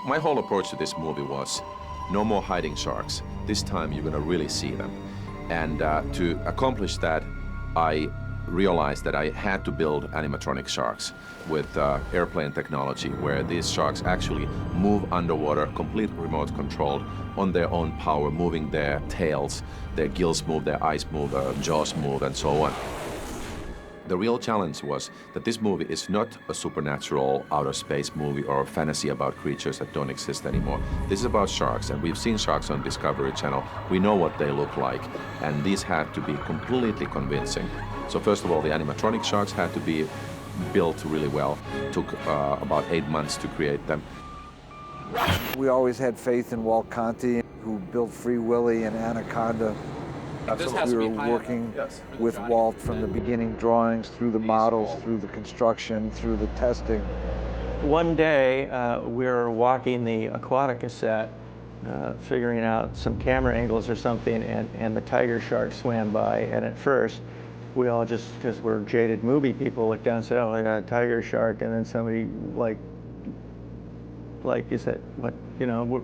My whole approach to this movie was no more hiding sharks. This time you're gonna really see them. And to accomplish that, I realized that I had to build animatronic sharks with airplane technology, where these sharks actually move underwater, completely remote controlled, on their own power, moving their tails, their gills move, their eyes move, jaws move, and so on. The real challenge was that this movie is not a supernatural outer space movie or a fantasy about creatures that don't exist anymore. This is about sharks, and we've seen sharks on Discovery Channel. We know what they look like, and these had to be completely convincing. So first of all, the animatronic sharks had to be built really well. It took about 8 months to create them. We always had faith in Walt Conti, who built Free Willy and Anaconda. We were working with Walt from the beginning, drawings, through the models, through the construction, through the testing. One day, we were walking the Aquatica set, figuring out some camera angles or something, and the tiger shark swam by. And at first, we all just, because we're jaded movie people, looked down and said, "Oh, I got a tiger shark." And then somebody like, is that what, you know,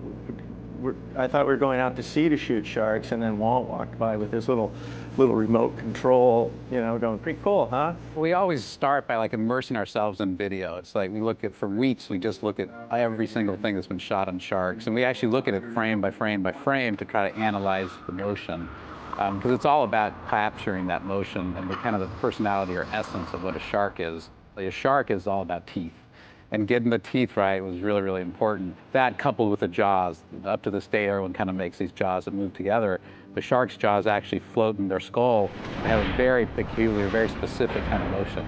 I thought we were going out to sea to shoot sharks, and then Walt walked by with this little remote control, you know, going, "Pretty cool, huh?" We always start by like immersing ourselves in video. It's like we look at, for weeks, we just look at every single thing that's been shot on sharks, and we actually look at it frame by frame by frame to try to analyze the motion. Because it's all about capturing that motion and the kind of the personality or essence of what a shark is. Like a shark is all about teeth. And getting the teeth right was really, really important. That coupled with the jaws. Up to this day, everyone kind of makes these jaws that move together. The shark's jaws actually float in their skull. They have a very peculiar, very specific kind of motion.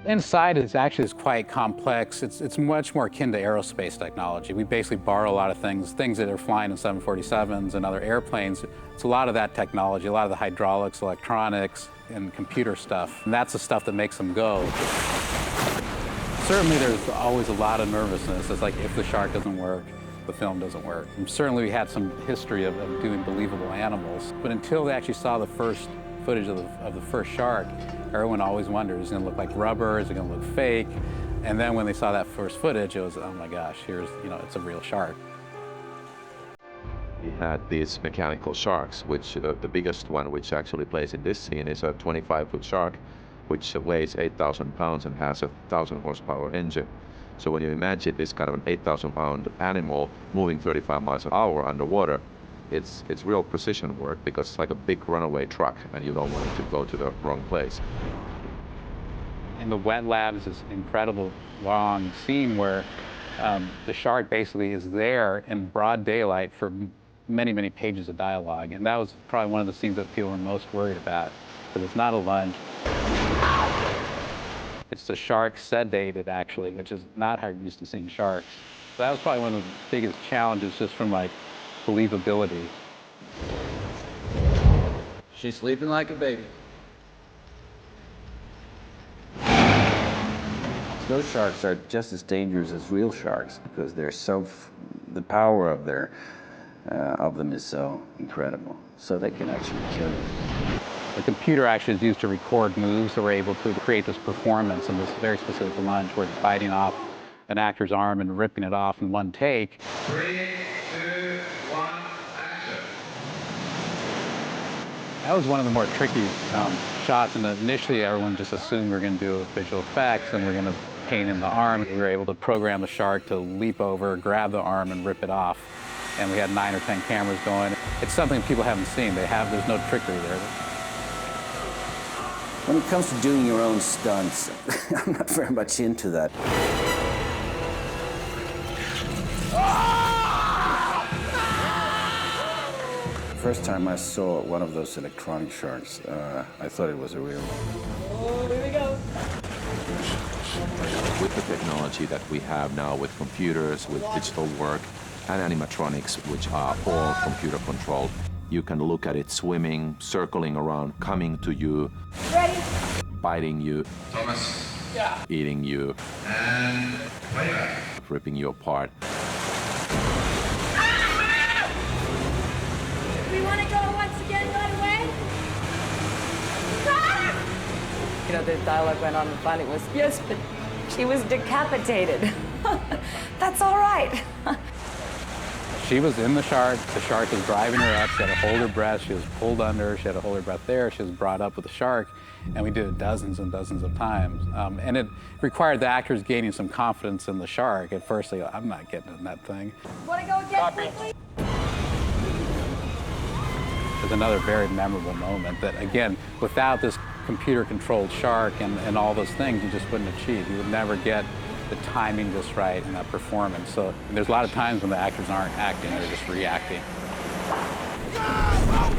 Inside is actually quite complex. It's much more akin to aerospace technology. We basically borrow a lot of things that are flying in 747s and other airplanes. It's a lot of that technology, a lot of the hydraulics, electronics, and computer stuff. And that's the stuff that makes them go. Certainly there's always a lot of nervousness. It's like if the shark doesn't work, the film doesn't work. And certainly we had some history of doing believable animals. But until they actually saw the first footage of the first shark, everyone always wondered, is it gonna look like rubber? Is it gonna look fake? And then when they saw that first footage, it was, oh my gosh, here's, you know, it's a real shark. We had these mechanical sharks, which the biggest one which actually plays in this scene is a 25-foot shark, which weighs 8,000 pounds and has a 1,000 horsepower engine. So when you imagine this kind of an 8,000-pound animal moving 35 miles an hour underwater, it's real precision work, because it's like a big runaway truck and you don't want it to go to the wrong place. In the wet lab is this incredible long scene where the shark basically is there in broad daylight for many, many pages of dialogue. And that was probably one of the scenes that people were most worried about, because it's not a lunge. It's the shark sedated, actually, which is not how you're used to seeing sharks. So that was probably one of the biggest challenges, just from like believability. She's sleeping like a baby. Those sharks are just as dangerous as real sharks, because they're the power of them is so incredible. So they can actually kill you. The computer actually is used to record moves, so we're able to create this performance in this very specific lunge where it's biting off an actor's arm and ripping it off in one take. 3, 2, 1, action. That was one of the more tricky shots, and initially everyone just assumed we were going to do visual effects and we're going to paint in the arm. We were able to program the shark to leap over, grab the arm, and rip it off. And we had 9 or 10 cameras going. It's something people haven't seen. There's no trickery there. When it comes to doing your own stunts, I'm not very much into that. The first time I saw one of those electronic sharks, I thought it was a real one. Oh, here we go. With the technology that we have now, with computers, with digital work, and animatronics, which are all computer controlled, you can look at it swimming, circling around, coming to you, Ready? biting you, Thomas. yeah, eating you, And playback. ripping you apart. We want to go once again right away? You know, the dialogue went on and finally was, yes, but she was decapitated. That's all right. She was in the shark was driving her up, she had to hold her breath, she was pulled under, she had to hold her breath there, she was brought up with the shark, and we did it dozens and dozens of times. And it required the actors gaining some confidence in the shark. At first they go, I'm not getting in that thing. Want to go again quickly? It's another very memorable moment that, again, without this computer-controlled shark and all those things, you just wouldn't achieve. You would never get the timing just right and that performance. So there's a lot of times when the actors aren't acting, they're just reacting.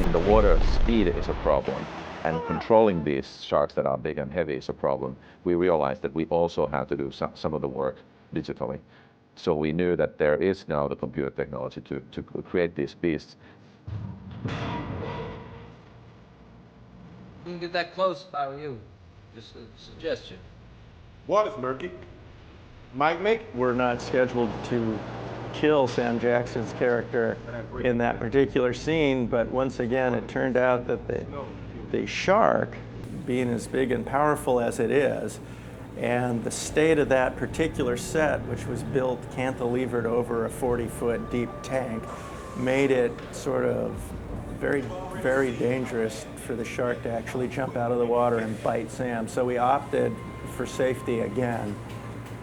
In the water, speed is a problem, and controlling these sharks that are big and heavy is a problem. We realized that we also had to do some of the work digitally. So we knew that there is now the computer technology to create these beasts. Wouldn't get that close if I were you. Just a suggestion. Water's murky. Mike, make? We're not scheduled to kill Sam Jackson's character in that particular scene, but once again, it turned out that the shark, being as big and powerful as it is, and the state of that particular set, which was built cantilevered over a 40-foot deep tank, made it sort of very, very dangerous for the shark to actually jump out of the water and bite Sam. So we opted for safety again,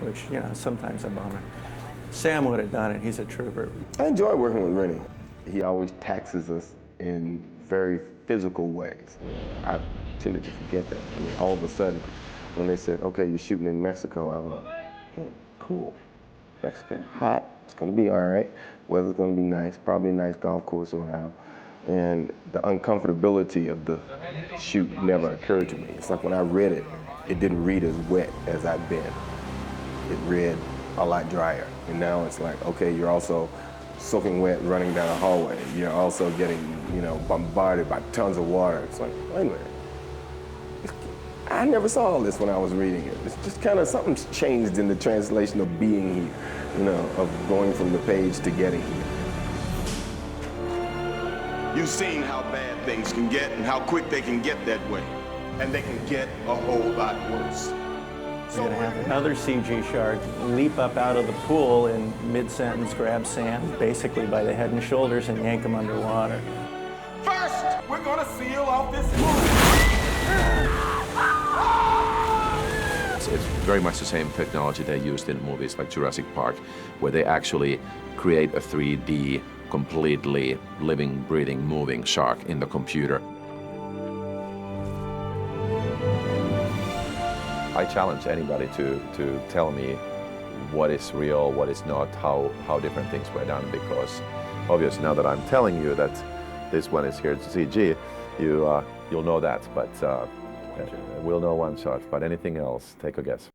which, you know, sometimes a bummer. Sam would have done it. He's a trooper. I enjoy working with Rennie. He always taxes us in very physical ways. I tended to forget that. I mean, all of a sudden, when they said, okay, you're shooting in Mexico, I was like, cool. Mexico, hot, it's gonna be all right. Weather's gonna be nice, probably a nice golf course around. And the uncomfortability of the shoot never occurred to me. It's like when I read it, it didn't read as wet as I'd been. It read a lot drier. And now it's like, okay, you're also soaking wet running down a hallway. You're also getting, you know, bombarded by tons of water. It's like, wait a minute. I never saw all this when I was reading it. It's just kind of something's changed in the translation of being here, you know, of going from the page to getting here. You've seen how bad things can get and how quick they can get that way. And they can get a whole lot worse. We're gonna have another CG shark leap up out of the pool in mid-sentence, grab Sam basically by the head and shoulders and yank him underwater. First, we're gonna seal off this movie. It's very much the same technology they used in movies like Jurassic Park, where they actually create a 3D, completely living, breathing, moving shark in the computer. I challenge anybody to tell me what is real, what is not, how different things were done, because obviously now that I'm telling you that this one is here to CG, you'll know that, but we'll know one shot. But anything else, take a guess.